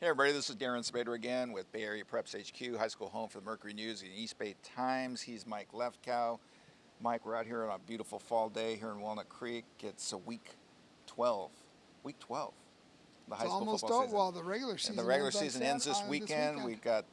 Hey everybody, this is Darren Sabedra again with Bay Area Preps HQ, high school home for the Mercury News and East Bay Times. He's Mike Lefkow. Mike, we're out here on a beautiful fall day here in Walnut Creek. It's a week 12. Week 12. The high school football season. Well, the regular season. And the regular season ends this weekend. We've got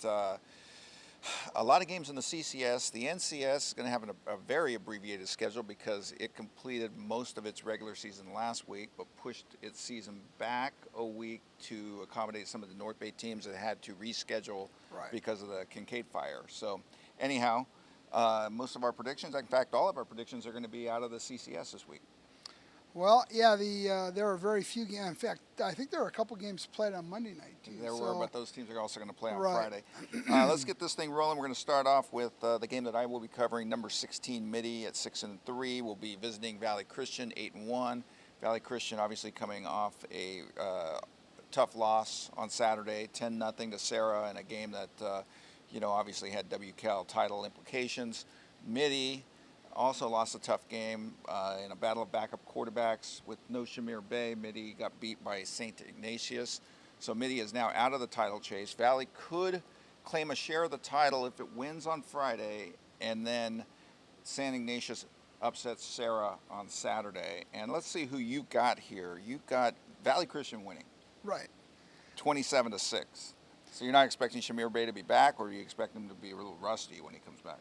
a lot of games in the CCS. The NCS is going to have a very abbreviated schedule because it completed most of its regular season last week, but pushed its season back a week to accommodate some of the North Bay teams that had to reschedule because of the Kincaid fire. So anyhow, most of our predictions, in fact, all of our predictions are going to be out of the CCS this week. Well, yeah, there are very few games. In fact, I think there were a couple games played on Monday night, too. There were, but those teams are also going to play on Friday. Let's get this thing rolling. We're going to start off with the game that I will be covering. Number 16, Mitty at 6-3. We'll be visiting Valley Christian, 8-1. Valley Christian obviously coming off a tough loss on Saturday, 10-0 to Sarah, in a game that, obviously had WCAL title implications. Mitty also lost a tough game in a battle of backup quarterbacks with no Shamir Bey. Mitty got beat by St. Ignatius. So Mitty is now out of the title chase. Valley could claim a share of the title if it wins on Friday, and then St. Ignatius upsets Sarah on Saturday. And let's see who you got here. You got Valley Christian winning. Right. 27-6. So you're not expecting Shamir Bey to be back, or are you expect him to be a little rusty when he comes back?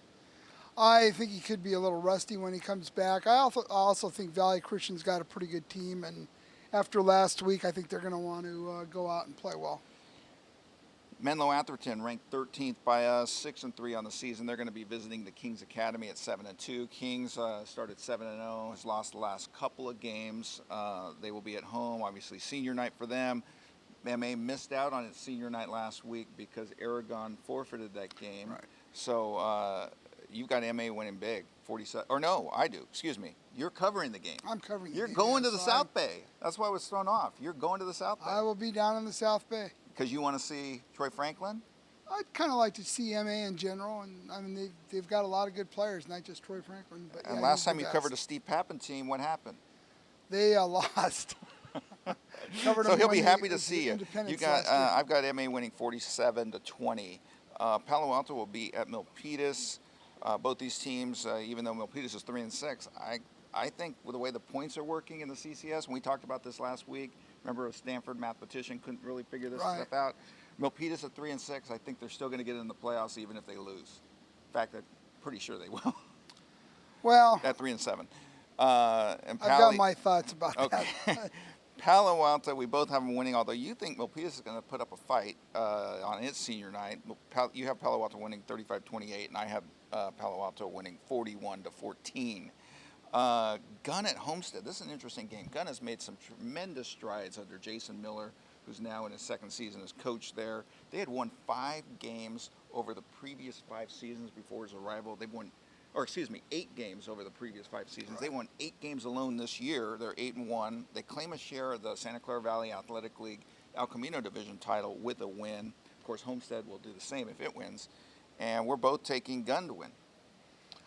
I think he could be a little rusty when he comes back. I also think Valley Christian's got a pretty good team, and after last week, I think they're going to want to go out and play well. Menlo Atherton ranked 13th by us, 6-3 on the season. They're going to be visiting the Kings Academy at 7-2. Kings started 7-0, has lost the last couple of games. They will be at home, obviously senior night for them. MA missed out on its senior night last week because Aragon forfeited that game. Right. So you've got MA winning big, 47. Or no, I do. Excuse me. You're covering the game. I'm covering the game. You're going to the South Bay. That's why I was thrown off. You're going to the South Bay. I will be down in the South Bay. Because you want to see Troy Franklin? I'd kind of like to see MA in general, and I mean they've got a lot of good players, not just Troy Franklin. But and last time you covered a Steve Pappen team, what happened? They lost. So he'll be happy to see you. You got I've got MA winning 47-20. Palo Alto will be at Milpitas. Both these teams, even though Milpitas is 3-6, I think with the way the points are working in the CCS, and we talked about this last week. Remember, a Stanford mathematician couldn't really figure this stuff out. Milpitas at 3-6, I think they're still going to get in the playoffs even if they lose. In fact, I'm pretty sure they will. Well, at 3-7. And I've got my thoughts about that. Palo Alto, we both have them winning, although you think Milpitas is going to put up a fight on its senior night. You have Palo Alto winning 35-28, and I have Palo Alto winning 41-14. Gunn at Homestead. This is an interesting game. Gunn has made some tremendous strides under Jason Miller, who's now in his second season as coach there. They had won 5 games over the previous 5 seasons before his arrival. They've won 8 games over the previous 5 seasons. They won 8 games alone this year. They're 8-1. They claim a share of the Santa Clara Valley Athletic League El Camino Division title with a win. Of course, Homestead will do the same if it wins. And we're both taking Gunn to win.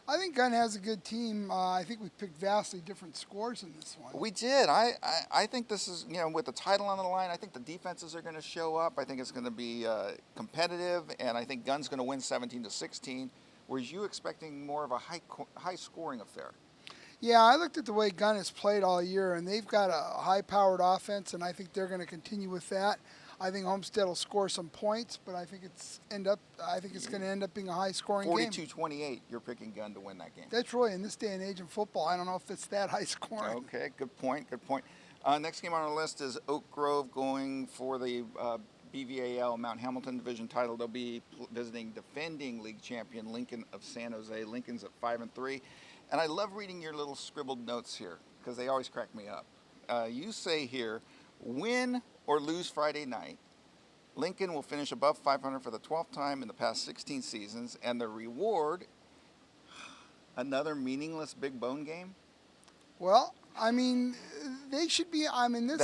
I think Gunn has a good team. I think we picked vastly different scores in this one. We did. I think this is, with the title on the line, I think the defenses are going to show up. I think it's going to be competitive, and I think Gunn's going to win 17-16. Whereas you expecting more of a high-scoring affair? Yeah, I looked at the way Gunn has played all year, and they've got a high-powered offense, and I think they're going to continue with that. I think Homestead will score some points, but I think it's going to end up being a high-scoring game. 42-28, you're picking Gunn to win that game. That's really, in this day and age in football, I don't know if it's that high-scoring. Okay, good point. Next game on our list is Oak Grove going for the BVAL Mount Hamilton Division title. They'll be visiting defending league champion Lincoln of San Jose. Lincoln's at 5-3. And I love reading your little scribbled notes here because they always crack me up. You say here, win or lose Friday night, Lincoln will finish above 500 for the 12th time in the past 16 seasons, and the reward, another meaningless big bone game? Well, I mean, they should be.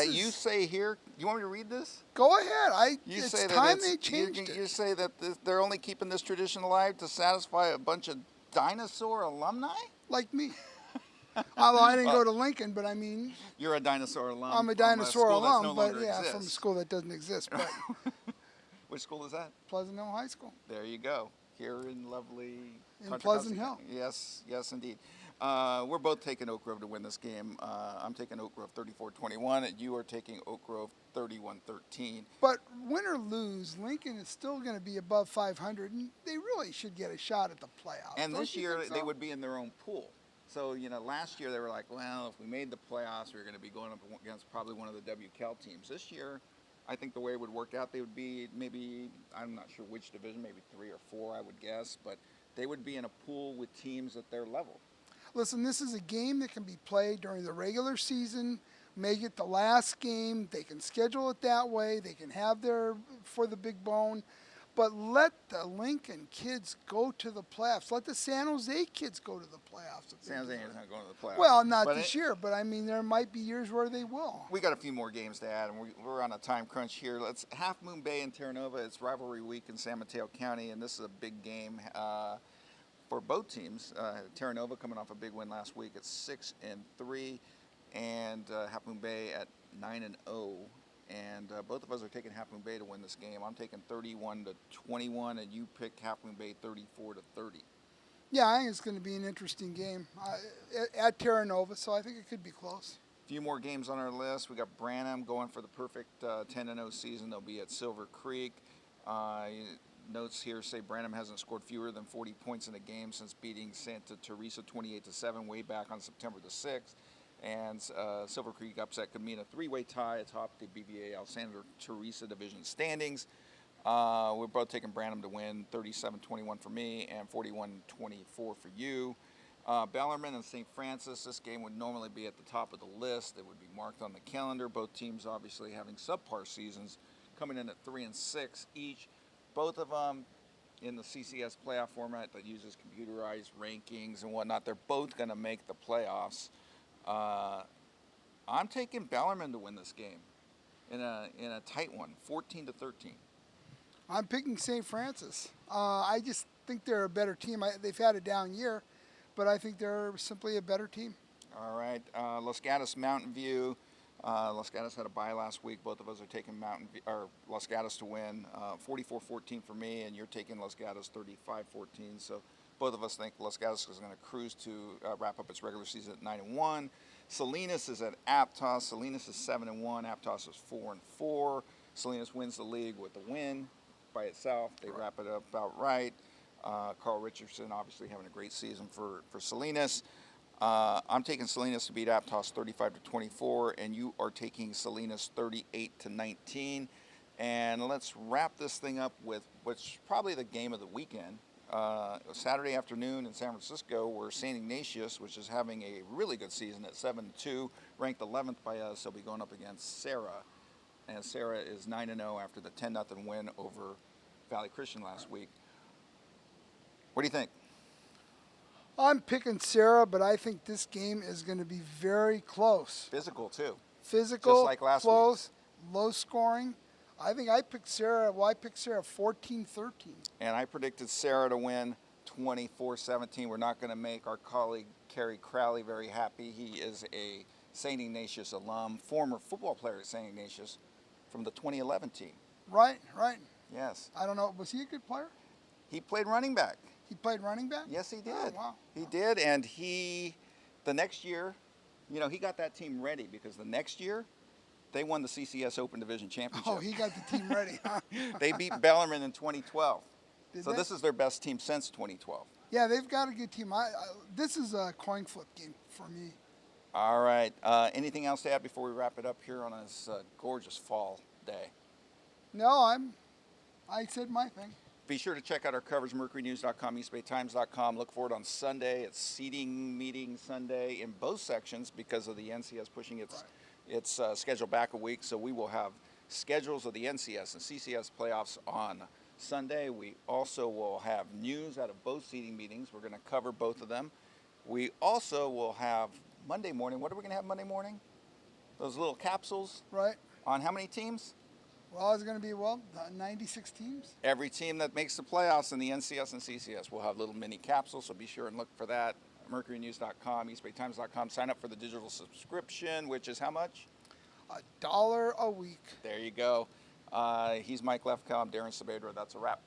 You say here. You want me to read this? Go ahead. It's time they changed it. You say that they're only keeping this tradition alive to satisfy a bunch of dinosaur alumni? Like me. Although I didn't go to Lincoln, but I mean... You're a dinosaur alum. I'm a dinosaur alum, no but exists. from a school that doesn't exist. But Which school is that? Pleasant Hill High School. There you go. Here in lovely In Contra Pleasant Costa. Hill. Yes, yes, indeed. We're both taking Oak Grove to win this game. I'm taking Oak Grove 34-21, and you are taking Oak Grove 31-13. But win or lose, Lincoln is still going to be above 500, and they really should get a shot at the playoffs. And Don't this you year, think so? they would be in their own pool. So, last year they were like, well, if we made the playoffs, we were going to be going up against probably one of the WCal teams. This year, I think the way it would work out, they would be maybe, I'm not sure which division, maybe 3 or 4, I would guess, but they would be in a pool with teams at their level. Listen, this is a game that can be played during the regular season. Make it the last game. They can schedule it that way. They can have their for the big bone. But let the Lincoln kids go to the playoffs. Let the San Jose kids go to the playoffs. San Jose is not going to the playoffs. Well, not this year, but I mean, there might be years where they will. We got a few more games to add, and we're on a time crunch here. Let's Half Moon Bay and Terra Nova. It's rivalry week in San Mateo County, and this is a big game for both teams. Terra Nova coming off a big win last week at 6-3, and Half Moon Bay at 9-0. And both of us are taking Half Moon Bay to win this game. I'm taking 31-21, and you pick Half Moon Bay 34-30. Yeah, I think it's going to be an interesting game at Terra Nova, so I think it could be close. A few more games on our list. We got Branham going for the perfect 10-0 season. They'll be at Silver Creek. Notes here say Branham hasn't scored fewer than 40 points in a game since beating Santa Teresa 28-7 way back on September the 6th. And Silver Creek upset could mean a 3-way tie atop the BBA Santa Teresa division standings. We're both taking Branham to win 37-21 for me and 41-24 for you. Bellarmine and St. Francis, this game would normally be at the top of the list. It would be marked on the calendar. Both teams obviously having subpar seasons, coming in at 3-6 each. Both of them in the CCS playoff format that uses computerized rankings and whatnot. They're both going to make the playoffs. I'm taking Bellarmine to win this game in a tight one, 14-13. I'm picking St. Francis. I just think they're a better team. They've had a down year, but I think they're simply a better team. All right, Los Gatos Mountain View. Los Gatos had a bye last week. Both of us are taking Los Gatos to win 44-14 for me, and you're taking Los Gatos 35-14. So both of us think Los Gatos is going to cruise to wrap up its regular season at 9-1. Salinas is at Aptos. Salinas is 7-1. Aptos is 4-4. Salinas wins the league with a win by itself. They wrap it up about right. Carl Richardson obviously having a great season for Salinas. I'm taking Salinas to beat Aptos 35-24, and you are taking Salinas 38-19. And let's wrap this thing up with what's probably the game of the weekend. Saturday afternoon in San Francisco, where St. Ignatius, which is having a really good season at 7-2, ranked 11th by us, they'll be going up against Sarah. And Sarah is 9-0 after the 10-0 win over Valley Christian last week. What do you think? I'm picking Sarah, but I think this game is going to be very close. Physical, too. Physical, just like last close, low scoring. I think I picked Sarah. Well, I picked Sarah 14-13. And I predicted Sarah to win 24-17. We're not going to make our colleague Kerry Crowley very happy. He is a St. Ignatius alum, former football player at St. Ignatius from the 2011 team. Right. Yes. I don't know. Was he a good player? He played running back. He played running back? Yes, he did. Oh, wow. He did, and the next year, he got that team ready because the next year, they won the CCS Open Division Championship. Oh, he got the team ready, huh? They beat Bellarmine in 2012. So this is their best team since 2012. Yeah, they've got a good team. This is a coin flip game for me. All right. Anything else to add before we wrap it up here on this gorgeous fall day? No, I said my thing. Be sure to check out our coverage, mercurynews.com, eastbaytimes.com. Look for it on Sunday. It's seating meeting Sunday in both sections because of the NCS pushing its schedule back a week. So we will have schedules of the NCS and CCS playoffs on Sunday. We also will have news out of both seating meetings. We're going to cover both of them. We also will have Monday morning. What are we going to have Monday morning? Those little capsules. Right. On how many teams? Well, it's going to be, 96 teams. Every team that makes the playoffs in the NCS and CCS will have little mini capsules, so be sure and look for that. mercurynews.com, eastbaytimes.com. Sign up for the digital subscription, which is how much? $1 a week. There you go. He's Mike Lefkow. I'm Darren Sabedra. That's a wrap.